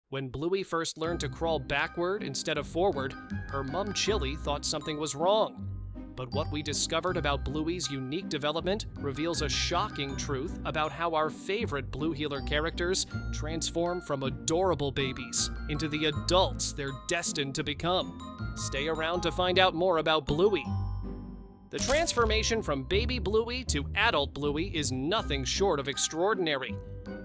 When Bluey first learned to crawl backward instead of forward, her mom Chilli thought something was wrong. But what we discovered about Bluey's unique development reveals a shocking truth about how our favorite Blue Healer characters transform from adorable babies into the adults they're destined to become. Stay around to find out more about Bluey. The transformation from baby Bluey to adult Bluey is nothing short of extraordinary.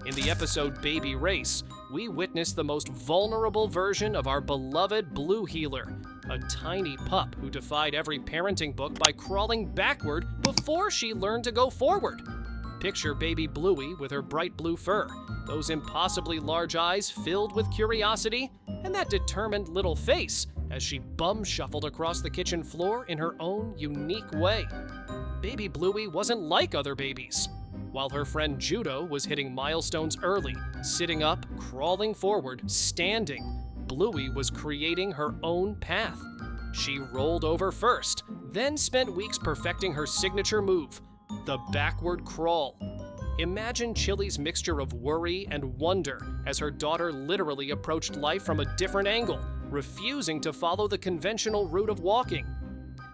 In the episode Baby Race, we witness the most vulnerable version of our beloved Blue Healer, a tiny pup who defied every parenting book by crawling backward before she learned to go forward. Picture baby Bluey with her bright blue fur, those impossibly large eyes filled with curiosity, and that determined little face as she bum-shuffled across the kitchen floor in her own unique way. Baby Bluey wasn't like other babies. While her friend Judo was hitting milestones early, sitting up, crawling forward, standing, Bluey was creating her own path. She rolled over first, then spent weeks perfecting her signature move, the backward crawl. Imagine Chilli's mixture of worry and wonder as her daughter literally approached life from a different angle, refusing to follow the conventional route of walking.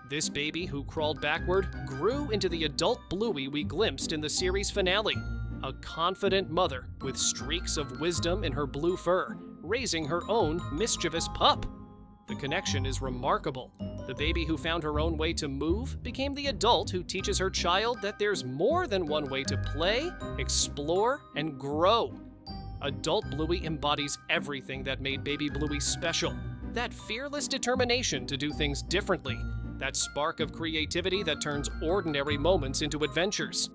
This baby who crawled backward grew into the adult Bluey we glimpsed in the series finale, a confident mother with streaks of wisdom in her blue fur, raising her own mischievous pup. The connection is remarkable. The baby who found her own way to move became the adult who teaches her child that there's more than one way to play, explore, and grow. Adult Bluey embodies everything that made baby Bluey special. That fearless determination to do things differently. That spark of creativity that turns ordinary moments into adventures.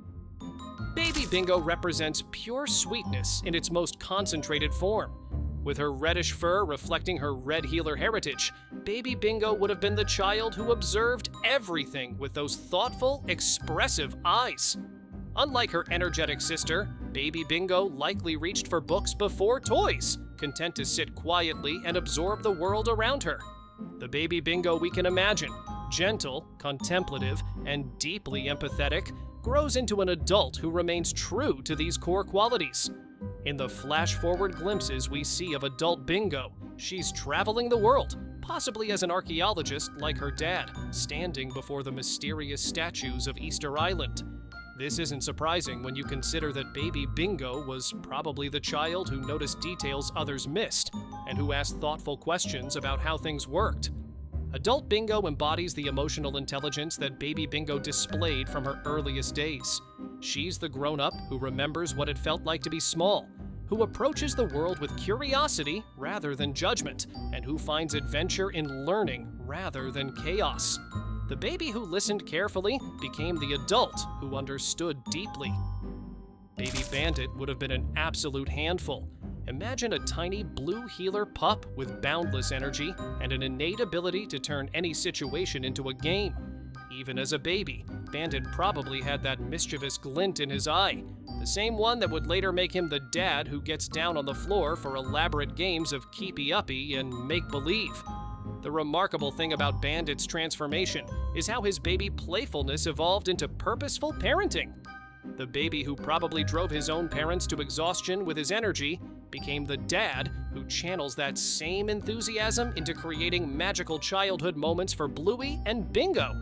Baby Bingo represents pure sweetness in its most concentrated form. With her reddish fur reflecting her red healer heritage, Baby Bingo would have been the child who observed everything with those thoughtful, expressive eyes. Unlike her energetic sister, Baby Bingo likely reached for books before toys, content to sit quietly and absorb the world around her. The Baby Bingo we can imagine, gentle, contemplative, and deeply empathetic, grows into an adult who remains true to these core qualities. In the flash-forward glimpses we see of adult Bingo, she's traveling the world, possibly as an archaeologist like her dad, standing before the mysterious statues of Easter Island. This isn't surprising when you consider that baby Bingo was probably the child who noticed details others missed, and who asked thoughtful questions about how things worked. Adult Bingo embodies the emotional intelligence that baby Bingo displayed from her earliest days. She's the grown-up who remembers what it felt like to be small, who approaches the world with curiosity rather than judgment, and who finds adventure in learning rather than chaos. The baby who listened carefully became the adult who understood deeply. Baby Bandit would have been an absolute handful. Imagine a tiny blue healer pup with boundless energy and an innate ability to turn any situation into a game. Even as a baby, Bandit probably had that mischievous glint in his eye, the same one that would later make him the dad who gets down on the floor for elaborate games of keepy-uppy and make-believe. The remarkable thing about Bandit's transformation is how his baby playfulness evolved into purposeful parenting. The baby who probably drove his own parents to exhaustion with his energy became the dad who channels that same enthusiasm into creating magical childhood moments for Bluey and Bingo.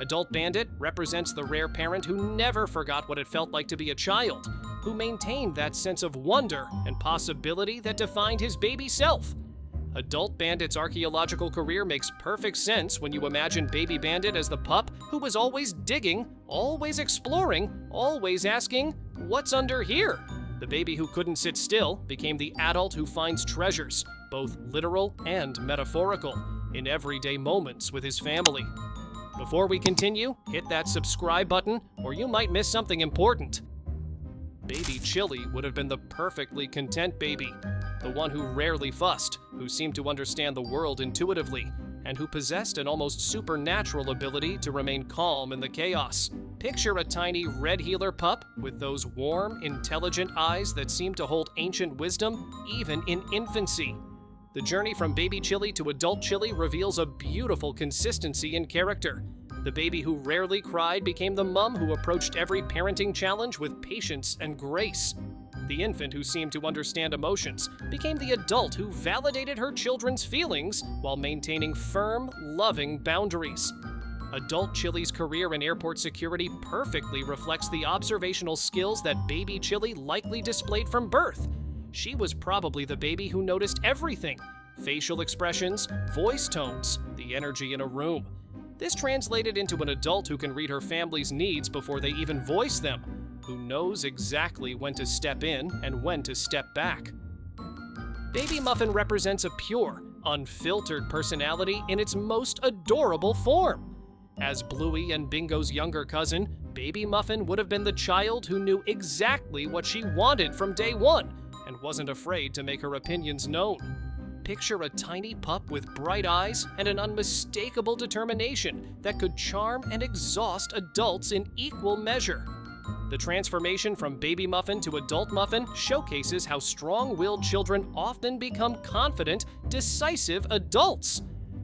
Adult Bandit represents the rare parent who never forgot what it felt like to be a child, who maintained that sense of wonder and possibility that defined his baby self. Adult Bandit's archaeological career makes perfect sense when you imagine Baby Bandit as the pup who was always digging, always exploring, always asking, "What's under here?" The baby who couldn't sit still became the adult who finds treasures, both literal and metaphorical, in everyday moments with his family. Before we continue, hit that subscribe button or you might miss something important. Baby Chilli would have been the perfectly content baby, the one who rarely fussed, who seemed to understand the world intuitively, and who possessed an almost supernatural ability to remain calm in the chaos. Picture a tiny red healer pup with those warm, intelligent eyes that seem to hold ancient wisdom even in infancy. The journey from baby Chilli to adult Chilli reveals a beautiful consistency in character. The baby who rarely cried became the mom who approached every parenting challenge with patience and grace. the infant who seemed to understand emotions, became the adult who validated her children's feelings while maintaining firm, loving boundaries. Adult Chilli's career in airport security perfectly reflects the observational skills that baby Chilli likely displayed from birth. She was probably the baby who noticed everything: facial expressions, voice tones, the energy in a room. This translated into an adult who can read her family's needs before they even voice them, who knows exactly when to step in and when to step back. Baby Muffin represents a pure, unfiltered personality in its most adorable form. As Bluey and Bingo's younger cousin, Baby Muffin would have been the child who knew exactly what she wanted from day one and wasn't afraid to make her opinions known. Picture a tiny pup with bright eyes and an unmistakable determination that could charm and exhaust adults in equal measure. The transformation from Baby Muffin to Adult Muffin showcases how strong-willed children often become confident, decisive adults.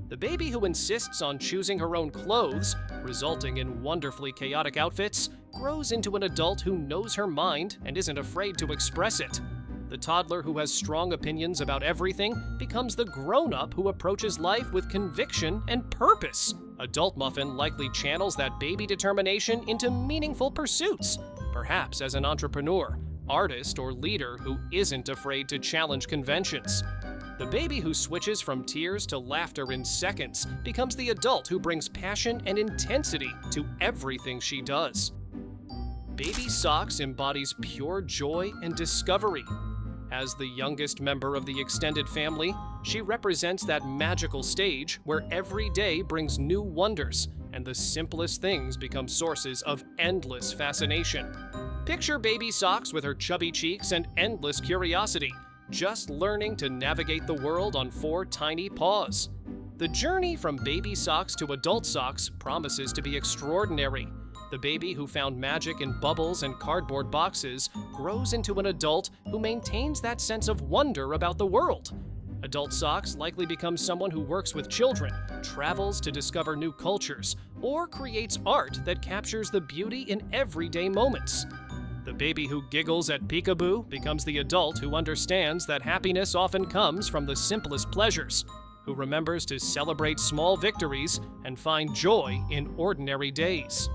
The baby who insists on choosing her own clothes, resulting in wonderfully chaotic outfits, grows into an adult who knows her mind and isn't afraid to express it. The toddler who has strong opinions about everything becomes the grown-up who approaches life with conviction and purpose. Adult Muffin likely channels that baby determination into meaningful pursuits, perhaps as an entrepreneur, artist, or leader who isn't afraid to challenge conventions. The baby who switches from tears to laughter in seconds becomes the adult who brings passion and intensity to everything she does. Baby Socks embodies pure joy and discovery. As the youngest member of the extended family, she represents that magical stage where every day brings new wonders and the simplest things become sources of endless fascination. Picture Baby Socks with her chubby cheeks and endless curiosity, just learning to navigate the world on 4 tiny paws. The journey from Baby Socks to Adult Socks promises to be extraordinary. The baby who found magic in bubbles and cardboard boxes grows into an adult who maintains that sense of wonder about the world. Adult Socks likely becomes someone who works with children, travels to discover new cultures, or creates art that captures the beauty in everyday moments. The baby who giggles at peekaboo becomes the adult who understands that happiness often comes from the simplest pleasures, who remembers to celebrate small victories and find joy in ordinary days.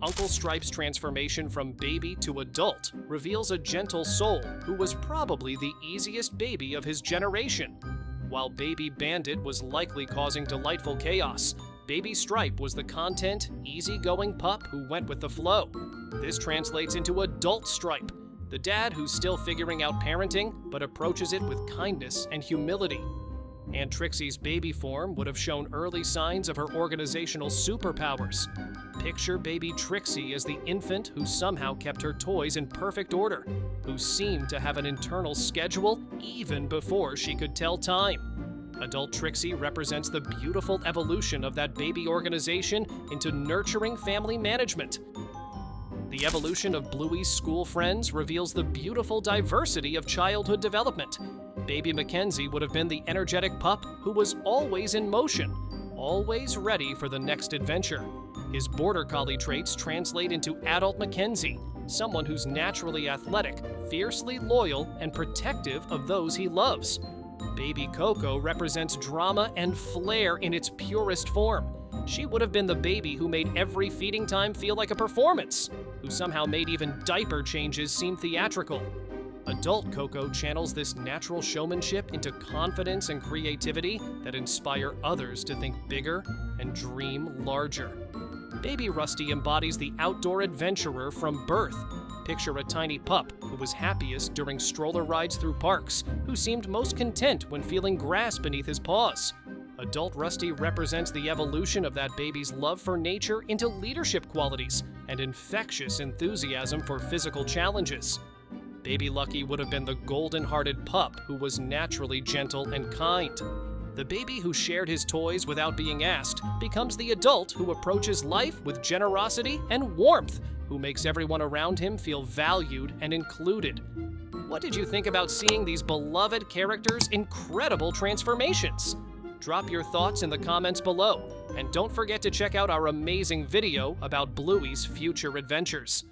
Uncle Stripe's transformation from baby to adult reveals a gentle soul who was probably the easiest baby of his generation. While Baby Bandit was likely causing delightful chaos, Baby Stripe was the content, easygoing pup who went with the flow. This translates into Adult Stripe, the dad who's still figuring out parenting but approaches it with kindness and humility. Aunt Trixie's baby form would have shown early signs of her organizational superpowers. Picture baby Trixie as the infant who somehow kept her toys in perfect order, who seemed to have an internal schedule even before she could tell time. Adult Trixie represents the beautiful evolution of that baby organization into nurturing family management. The evolution of Bluey's school friends reveals the beautiful diversity of childhood development. Baby Mackenzie would have been the energetic pup who was always in motion, always ready for the next adventure. His border collie traits translate into adult Mackenzie, someone who's naturally athletic, fiercely loyal, and protective of those he loves. Baby Coco represents drama and flair in its purest form. She would have been the baby who made every feeding time feel like a performance, who somehow made even diaper changes seem theatrical. Adult Coco channels this natural showmanship into confidence and creativity that inspire others to think bigger and dream larger. Baby Rusty embodies the outdoor adventurer from birth. Picture a tiny pup who was happiest during stroller rides through parks, who seemed most content when feeling grass beneath his paws. Adult Rusty represents the evolution of that baby's love for nature into leadership qualities and infectious enthusiasm for physical challenges. Baby Lucky would have been the golden-hearted pup who was naturally gentle and kind. The baby who shared his toys without being asked becomes the adult who approaches life with generosity and warmth, who makes everyone around him feel valued and included. What did you think about seeing these beloved characters' incredible transformations? Drop your thoughts in the comments below, and don't forget to check out our amazing video about Bluey's future adventures.